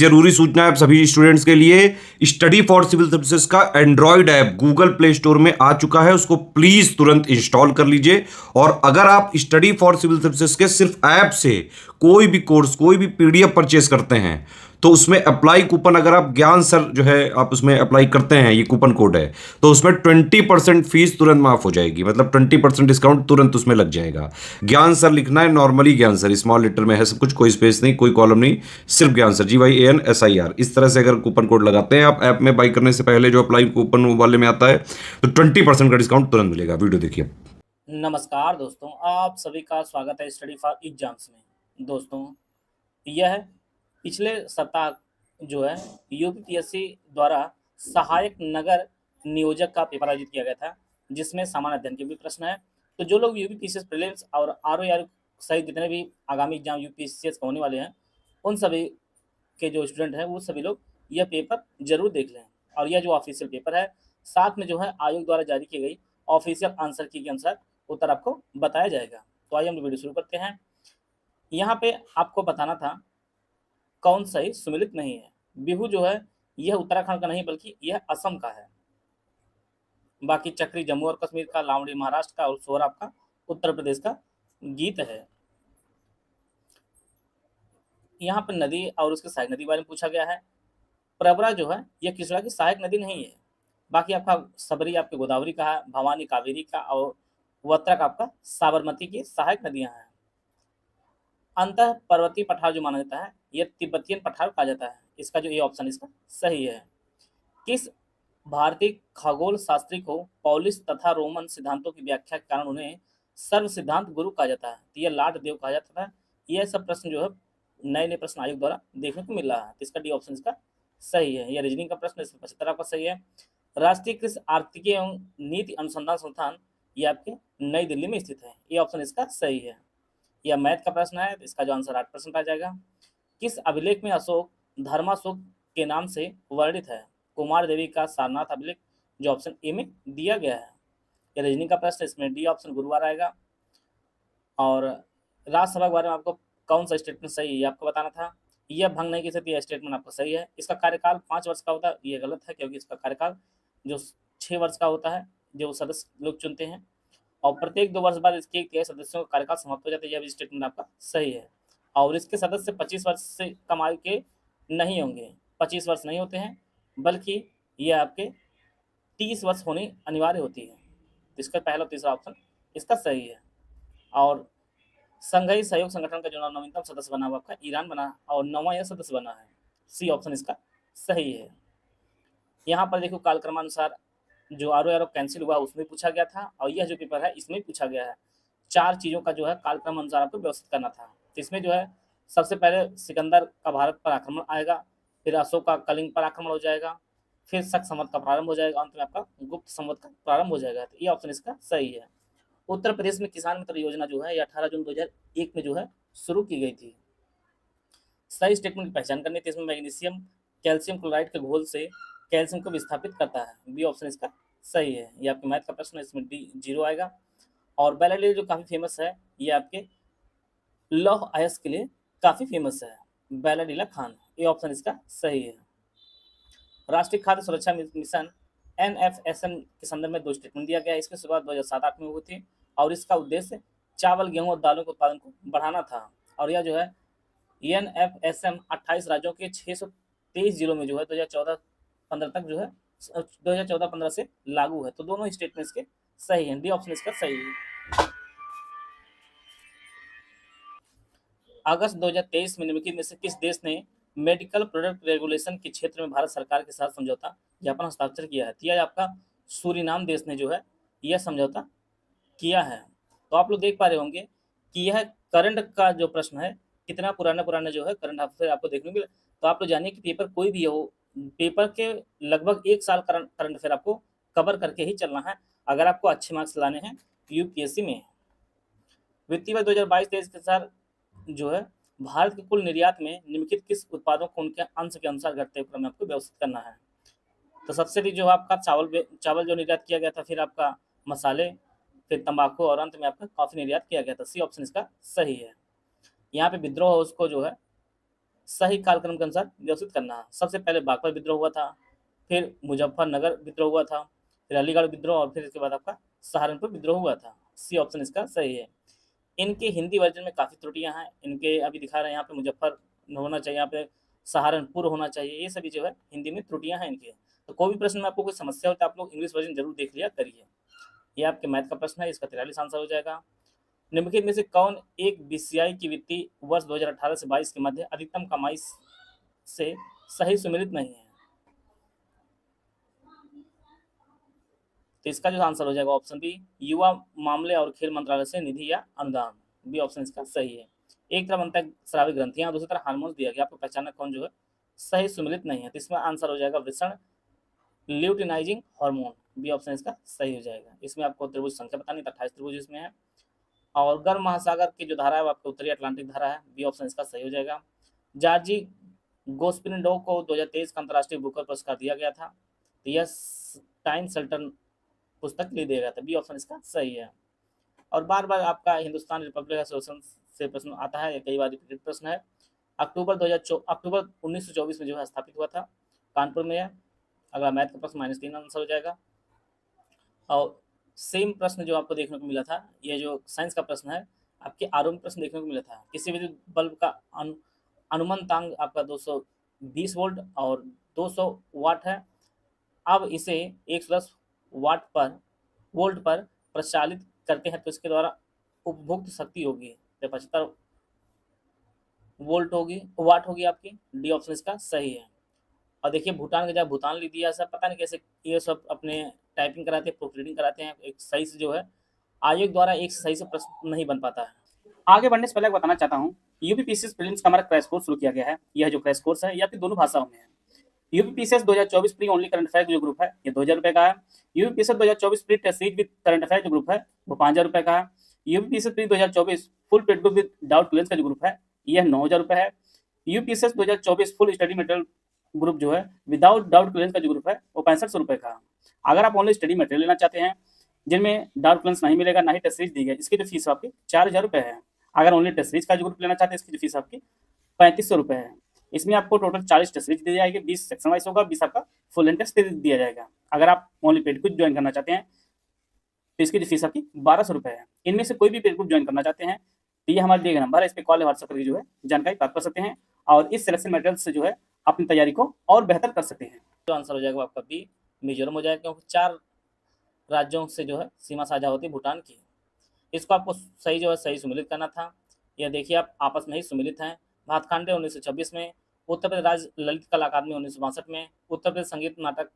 जरूरी सूचना है आप सभी स्टूडेंट्स के लिए, स्टडी फॉर सिविल सर्विसेज का Android app Google play store में आ चुका है, उसको प्लीज तुरंत इंस्टॉल कर लीजिए। और अगर आप स्टडी फॉर सिविल सर्विसेज के सिर्फ ऐप से कोई भी कोर्स, कोई भी पीडीएफ परचेस करते हैं तो उसमें अप्लाई कूपन, अगर आप ज्ञान सर जो है आप उसमें अप्लाई करते हैं, ये कूपन कोड है, तो उसमें 20% फीस तुरंत माफ हो जाएगी, मतलब 20% डिस्काउंट तुरंत उसमें लग जाएगा। ज्ञान सर लिखना है, नॉर्मली ज्ञान सर स्मॉल लेटर में है सब कुछ, कोई स्पेस नहीं, कोई कॉलम नहीं, सिर्फ ज्ञान सर, GYANSIR। इस तरह से अगर कूपन कोड लगाते हैं आप ऐप में बाई करने से पहले, जो अप्लाई कूपन वाले में आता है, तो 20% का डिस्काउंट तुरंत मिलेगा। वीडियो देखिए। नमस्कार दोस्तों, आप सभी का स्वागत है स्टडी फॉर एग्जाम्स में। दोस्तों, यह पिछले सप्ताह जो है यूपीपीएससी द्वारा सहायक नगर नियोजक का पेपर आयोजित किया गया था, जिसमें सामान्य अध्ययन के भी प्रश्न है। तो जो लोग यूपीपीएससी प्रीलिम्स और आरओआर सहित जितने भी आगामी एग्जाम यूपीपीएससी होने वाले हैं, उन सभी के जो स्टूडेंट हैं वो सभी लोग यह पेपर जरूर देख लें। और यह जो ऑफिशियल पेपर है, साथ में जो है आयोग द्वारा जारी की गई ऑफिशियल आंसर की के अनुसार उत्तर आपको बताया जाएगा। तो आइए हम वीडियो शुरू करते हैं। यहाँ पे आपको बताना था कौन सही सुमिलित नहीं है। बिहू जो है यह उत्तराखंड का नहीं बल्कि यह असम का है। बाकी चक्री जम्मू और कश्मीर का, लावणी महाराष्ट्र का और सोहर आपका उत्तर प्रदेश का गीत है। यहाँ पर नदी और उसके सहायक नदी बारे में पूछा गया है। प्रवरा जो है यह किसड़ा की सहायक नदी नहीं है। बाकी आपका सबरी आपके गोदावरी का है, भवानी कावेरी का और वत्रक आपका साबरमती की सहायक नदियां हैं। अंतः पर्वतीय पठार जो माना जाता है यह तिब्बतियन पठार कहा जाता है। इसका जो ये ऑप्शन इसका सही है। किस भारतीय खगोल शास्त्री को पॉलिश तथा रोमन सिद्धांतों की व्याख्या के कारण उन्हें सर्व सिद्धांत गुरु कहा जाता है? तो यह लॉर्ड देव कहा जाता है। यह सब प्रश्न जो है नए नए प्रश्न आयोग द्वारा देखने को मिल रहा है। इसका डी ऑप्शन इसका सही है। यह रीजनिंग का प्रश्न, इसमें 75 आपका सही है। राष्ट्रीय कृषि आर्थिकी एवं नीति अनुसंधान संस्थान ये आपके नई दिल्ली में स्थित है। ये ऑप्शन इसका सही है। यह मैथ का प्रश्न है, इसका जो आंसर 8% आ जाएगा। किस अभिलेख में अशोक धर्माशोक के नाम से वर्णित है? कुमार देवी का सारनाथ अभिलेख, जो ऑप्शन ए में दिया गया है। यह रीजनिंग का प्रश्न, इसमें डी ऑप्शन गुरुवार आएगा। और राज्यसभा के बारे में आपको कौन सा स्टेटमेंट सही है आपको बताना था। यह भंग नहीं की सकती, यह स्टेटमेंट आपका सही है। इसका कार्यकाल 5 वर्ष का होता है, ये गलत है, क्योंकि इसका कार्यकाल जो 6 वर्ष का होता है, जो सदस्य लोग चुनते हैं। और प्रत्येक 2 वर्ष बाद इसके 1 सदस्यों का कार्यकाल समाप्त हो जाता है। यह भी स्टेटमेंट आपका सही है। और इसके सदस्य 25 वर्ष से कम आयु के नहीं होंगे। 25 वर्ष नहीं होते हैं, बल्कि यह आपके 30 वर्ष होनी अनिवार्य होती है। तो इसका पहला और तीसरा ऑप्शन इसका सही है। और संघीय सहयोग संगठन का जो नवीनतम सदस्य बना हुआ आपका ईरान बना और 9वां यह सदस्य बना है। सी ऑप्शन इसका सही है। यहाँ पर देखो कालक्रमानुसार जो आरओ कैंसिल हुआ उसमें पूछा गया था, और यह जो पेपर है इसमें पूछा गया है। 4 चीज़ों का जो है कालक्रम अनुसार आपको व्यवस्थित करना था। तो इसमें जो है सबसे पहले सिकंदर का भारत पर आक्रमण आएगा, फिर अशोक का कलिंग पर आक्रमण हो जाएगा, फिर शक संवत का प्रारंभ हो जाएगा, अंत में आपका गुप्त संवत का प्रारंभ हो जाएगा। तो ये ऑप्शन इसका सही है। उत्तर प्रदेश में किसान मित्र योजना जो है ये 18 जून 2001 में जो है शुरू की गई थी। सही स्टेटमेंट की पहचान करनी थी। इसमें मैग्नीशियम कैल्शियम क्लोराइड के घोल से कैल्शियम को विस्थापित करता है। बी ऑप्शन इसका सही है। ये आपके मैथ का प्रश्न है, इसमें डी 0 आएगा। और बैलेडियर जो काफ़ी फेमस है, ये आपके लौह अयस्क के लिए काफ़ी फेमस है, बैलाडीला खान। ये ऑप्शन इसका सही है। राष्ट्रीय खाद्य सुरक्षा मिशन NFSM के संदर्भ में 2 स्टेटमेंट दिया गया है। इसकी शुरुआत 2007-8 में हुई थी, और इसका उद्देश्य चावल, गेहूं और दालों के उत्पादन को बढ़ाना था। और यह जो है NFSM 28 राज्यों के 623 जिलों में जो है 2014-15 तक जो है 2014-15 से लागू है। तो दोनों स्टेटमेंट्स के सही हैं। डी ऑप्शन इसका सही है। अगस्त 2023 में निम्नलिखित में से किस देश ने मेडिकल प्रोडक्ट रेगुलेशन के क्षेत्र में भारत सरकार के साथ समझौता ज्ञापन हस्ताक्षर किया है? यह आपका सूरीनाम देश ने जो है यह समझौता किया है। तो आप लोग देख पा रहे होंगे कि यह करंट का जो प्रश्न है, कितना पुराना जो है करंट अफेयर आपको देखने को मिले। तो आप लोग जानिए कि पेपर कोई भी हो, पेपर के लगभग 1 साल करंट अफेयर आपको कवर करके ही चलना है, अगर आपको अच्छे मार्क्स लाने हैं यूपीएससी में। वित्तीय वर्ष 2022-23 के साथ जो है भारत के कुल निर्यात में निम्नलिखित किस उत्पादों को उनके अंश के अनुसार घटते हुए क्रम में आपको व्यवस्थित करना है? तो सबसे अधिक जो आपका चावल जो निर्यात किया गया था, फिर आपका मसाले, फिर तंबाकू और अंत में आपका कॉफी निर्यात किया गया था। सी ऑप्शन इसका सही है। यहाँ पे विद्रोह उसको जो है सही कालक्रम के अनुसार व्यवस्थित करना है। सबसे पहले बागपत विद्रोह हुआ था, फिर मुजफ्फरनगर विद्रोह हुआ था, फिर अलीगढ़ विद्रोह और फिर इसके बाद आपका सहारनपुर विद्रोह हुआ था। सी ऑप्शन इसका सही है। इनके हिंदी वर्जन में काफ़ी त्रुटियां हैं। इनके अभी दिखा रहे हैं यहाँ पे मुजफ्फर होना चाहिए, यहाँ पे सहारनपुर होना चाहिए। ये सभी जो है हिंदी में त्रुटियां हैं इनके। तो कोई भी प्रश्न में आपको कोई समस्या हो तो आप लोग इंग्लिश वर्जन जरूर देख लिया करिए। ये आपके मैथ का प्रश्न है, इसका 43 आंसर हो जाएगा। निम्नलिखित में से कौन एक बीसीआई की वित्तीय वर्ष 2018 से 22 के मध्य अधिकतम कमाई से सही सुमेलित नहीं है? तो इसका जो आंसर हो जाएगा ऑप्शन बी, युवा मामले और खेल मंत्रालय से निधि या अनुदान। बी ऑप्शन इसका सही है। एक तरफ अंतः स्रावी ग्रंथियां और दूसरी तरफ हार्मोन्स दिया गया, आपको पहचानना कौन जो है सही सुमेलित नहीं है। तो इसमें आंसर हो जाएगा वृषण ल्यूटिनाइजिंग हार्मोन। बी ऑप्शन इसका सही हो जाएगा। इसमें आपको त्रिभुज संख्या बतानी, 28 त्रिभुज इसमें है। और गर्म महासागर की जो धारा है वो आपको उत्तरी अटलांटिक धारा है। बी ऑप्शन इसका सही हो जाएगा। जॉर्जी गोस्पिनडो को 2023 का अंतर्राष्ट्रीय बुकर पुरस्कार दिया गया था। तो यह टाइम सेल्टन पुस्तक के लिए दिया गया था। बी ऑप्शन इसका सही है। और बार बार आपका हिंदुस्तान रिपब्लिक एसोसिएशन से प्रश्न आता है, कई बार रिपीटेड प्रश्न है। अक्टूबर 1924 में जो है स्थापित हुआ था, कानपुर में है। अगला मैथ का प्रश्न -3 आंसर हो जाएगा। और सेम प्रश्न जो आपको देखने को मिला था, ये जो साइंस का प्रश्न है, आपके आरओ में प्रश्न देखने को मिला था। किसी विद्युत बल्ब का अनुमंतांक आपका 220 वोल्ट और 200 वाट है। अब इसे 110 वाट पर वोल्ट पर प्रचालित करते हैं तो इसके द्वारा उपभोक्त शक्ति होगी 75 वोल्ट होगी, वाट होगी आपकी। डी ऑप्शन इसका सही है। और देखिए भूटान का जब भूटान लिख दिया, सब पता नहीं कैसे ये सब अपने टाइपिंग कराते हैं, प्रूफ रीडिंग कराते हैं, एक सही से जो है आयोग द्वारा एक सही से प्रश्न नहीं बन पाता है। आगे बढ़ने से पहले बताना चाहता हूँ, यूपीपीसीएस प्रीलिम्स का हमारा क्रैश कोर्स शुरू किया गया है। यह जो क्रैश कोर्स है या फिर दोनों भाषाओं में है। UPPCS 2024 pre only current affair जो ग्रुप है ये 2000 रुपए का है। UPPCS 2024 pre test series with current affair जो ग्रुप है वो 5000 रुपए का है। UPPCS pre 2024 full paid group with doubt clearance का जो ग्रुप है यह 9000 रुपए है। UPPCS 2024 full study material group जो है विदाउट डाउट क्लियरेंस का जो ग्रुप है वो 6500 रुपए का। अगर आप ओनली स्टडी मटेरियल लेना चाहते हैं जिनमें डाउट क्लियरेंस नहीं मिलेगा, ना ही टेस्ट सीरीज दी गई, इसकी जो फीस आपकी 4000 रुपए है। अगर ओनली टेस्ट सीरीज का जो ग्रुप लेना चाहते हैं इसकी जो फीस आपकी 3500 रुपए है। इसमें आपको टोटल 40 टेस्ट सीरीज दी जाएगी, 20 सेक्शन वाइज होगा, 20 आपका फुल एंड टेस्ट दिया जाएगा। अगर आप ओनली पेड ग्रुप ज्वाइन करना चाहते हैं तो इसकी जो फीस आपकी 1200 रुपए है। इनमें से कोई भी पेड ग्रुप ज्वाइन करना चाहते हैं तो ये हमारे दिए गए नंबर है, इस पर कॉल या व्हाट्सएप करके जो है जानकारी प्राप्त कर सकते हैं और इस सिलेक्शन मटेरियल से जो है अपनी तैयारी को और बेहतर कर सकते हैं। जो आंसर हो जाएगा आपका बी, मिजोरम हो जाएगा, क्योंकि 4 राज्यों से जो है सीमा साझा होती है भूटान की। इसको आपको सही जो है सही सुमिलित करना था। यह देखिए आप आपस में ही सुमिलित हैं। भातखांडे 1926 में, उत्तर प्रदेश राज्य ललित कला अकादमी 1962 में, उत्तर प्रदेश संगीत नाटक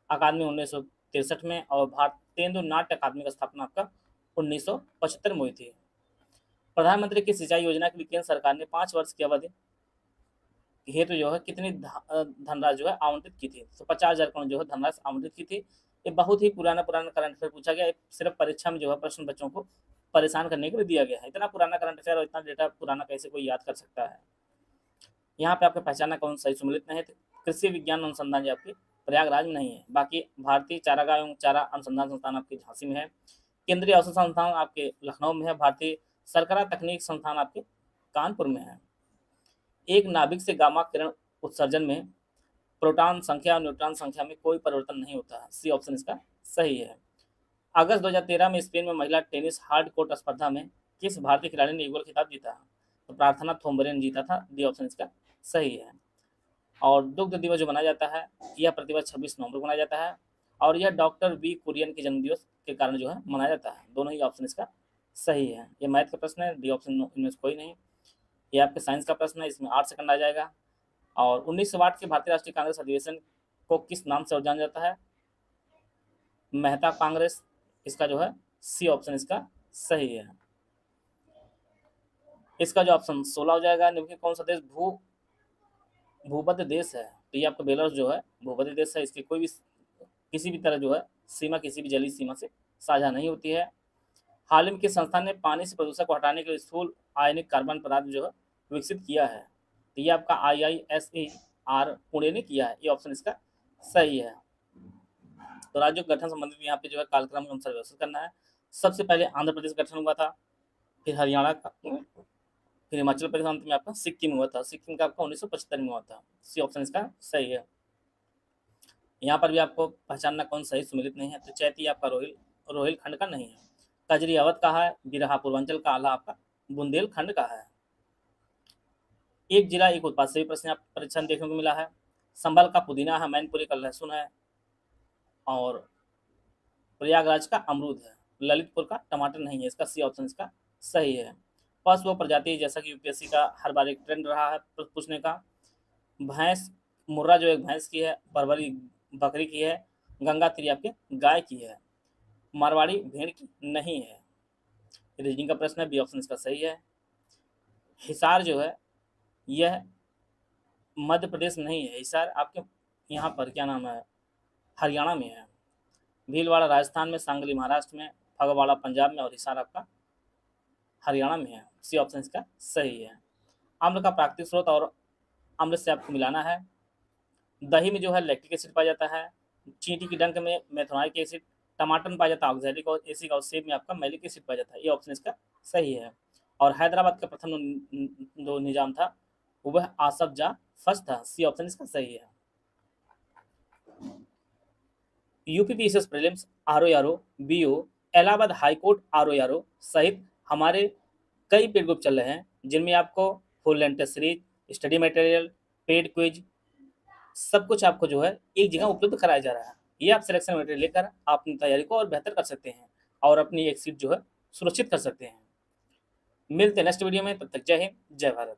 अकादमी 1963 में और भारतेंदु नाट्य अकादमी का स्थापना आपका 1975 में हुई थी। प्रधानमंत्री की सिंचाई योजना के लिए केंद्र सरकार ने 5 वर्ष की अवधि हेतु जो है कितनी धनराशि जो है आवंटित की थी? तो 50,000 करोड़ जो है धनराशि आवंटित की थी। ये बहुत ही पुराना करंट अफेयर पूछा गया, सिर्फ परीक्षा में जो है प्रश्न बच्चों को परेशान करने के लिए दिया गया है। इतना पुराना करंट अफेयर और इतना डेटा पुराना कैसे कोई याद कर सकता है? यहाँ पे आपका पहचाना कौन सही सुमिलित नहीं है? तो कृषि विज्ञान अनुसंधान जो आपकी प्रयागराज में नहीं है। बाकी भारतीय चारागाह एवं चारा अनुसंधान संस्थान आपके झांसी में है। केंद्रीय औषध संस्थान आपके लखनऊ में है। भारतीय सरकरा तकनीक संस्थान आपके कानपुर में है। एक नाभिक से गामा किरण उत्सर्जन में प्रोटॉन संख्या और न्यूट्रॉन संख्या में कोई परिवर्तन नहीं होता है। सी ऑप्शन इसका सही है। अगस्त 2013 में स्पेन में महिला टेनिस हार्ड कोर्ट स्पर्धा में किस भारतीय खिलाड़ी ने युगल खिताब जीता? तो प्रार्थना थोम्बरे ने जीता था। डी ऑप्शन इसका सही है। और दुग्ध दिवस जो मनाया जाता है यह प्रतिवर्ष 26 नवंबर को मनाया जाता है और यह डॉक्टर वी कुरियन के जन्मदिवस के कारण जो है मनाया जाता है। दोनों ही ऑप्शन इसका सही है। ये मैथ का प्रश्न है, डी ऑप्शन इनमें से कोई नहीं। ये आपके साइंस का प्रश्न है, इसमें 8 सेकंड आ जाएगा। और 19 वाट के भारतीय राष्ट्रीय कांग्रेस अधिवेशन को किस नाम से जाना जाता है? मेहता कांग्रेस। इसका जो है सी ऑप्शन इसका सही है। इसका जो ऑप्शन 16 हो जाएगा। निम्नलिखित कौन सा देश भूमध्य देश है? तो ये आपका बेलारूस जो है भूमध्य देश है। इसकी कोई भी किसी भी तरह जो है सीमा किसी भी जलीय सीमा से साझा नहीं होती है। हाल ही में किस संस्थान ने पानी से प्रदूषण को हटाने के लिए स्थूल आयनिक कार्बन पदार्थ जो है विकसित किया है? तो ये आपका IISER पुणे ने किया है। ये ऑप्शन इसका सही है। तो राज्यों के गठन संबंधित यहाँ पे जो है कालक्रम के अनुसार व्यवस्थित करना है। सबसे पहले आंध्र प्रदेश गठन हुआ था, फिर हरियाणा का फिर हिमाचल प्रदेश अंत में आपका सिक्किम हुआ था, सिक्किम का आपका 1975 में हुआ था। सी ऑप्शन इसका सही है। यहाँ पर भी आपको पहचानना कौन सही सुमेलित नहीं है, तो चैती आपका रोहिलखंड का नहीं है, कजरी अवध का है, बिरहा पूर्वांचल का, आला आपका बुंदेलखंड का है। एक जिला एक उत्पाद से भी प्रश्न आप परीक्षा में देखने को मिला है। संभल का पुदीना है, मैनपुरी का लहसुन है, और प्रयागराज का अमरूद है, ललितपुर का टमाटर नहीं है। इसका सी ऑप्शन इसका सही है। पशु व प्रजाति, जैसा कि यूपीएससी का हर बार एक ट्रेंड रहा है पूछने का। भैंस, मुर्रा जो एक भैंस की है, परवरी बकरी की है, गंगा तिरी आपके गाय की है, मारवाड़ी भेड़ की नहीं है। रीजनिंग का प्रश्न है, बी ऑप्शन इसका सही है। हिसार जो है यह मध्य प्रदेश नहीं है, हिसार आपके यहाँ पर क्या नाम है, हरियाणा में है। भीलवाड़ा राजस्थान में, सांगली महाराष्ट्र में, फगवाड़ा पंजाब में, और हिसार आपका हरियाणा में है। सी ऑप्शन इसका सही है। अम्ल का प्राकृतिक स्रोत और अम्ल से आपको मिलाना है। दही में जो है लैक्टिक एसिड पाया जाता है, चींटी की डंक में मेथोनाइक एसिड, टमाटर में पाया जाता है ऑक्सैलिक एसिड, और सेब में आपका मैलिक एसिड पाया जाता है। ये ऑप्शन इसका सही है। और हैदराबाद का प्रथम जो निजाम था वह आसफ जा फर्स्ट था। सी ऑप्शन इसका सही है। UPPSS prelims, RO, BO, Allahabad high court RO सहित हमारे कई पेड ग्रुप चल रहे हैं, जिनमें आपको full length test series, study material, paid quiz, सब कुछ आपको जो है एक जगह उपलब्ध कराया जा रहा है। ये आप सिलेक्शन मटेरियल लेकर आप अपनी तैयारी को और बेहतर कर सकते हैं और अपनी एक सीट जो है सुरक्षित कर सकते हैं। मिलते हैं नेक्स्ट वीडियो में, तब तक जय हिंद, जय भारत।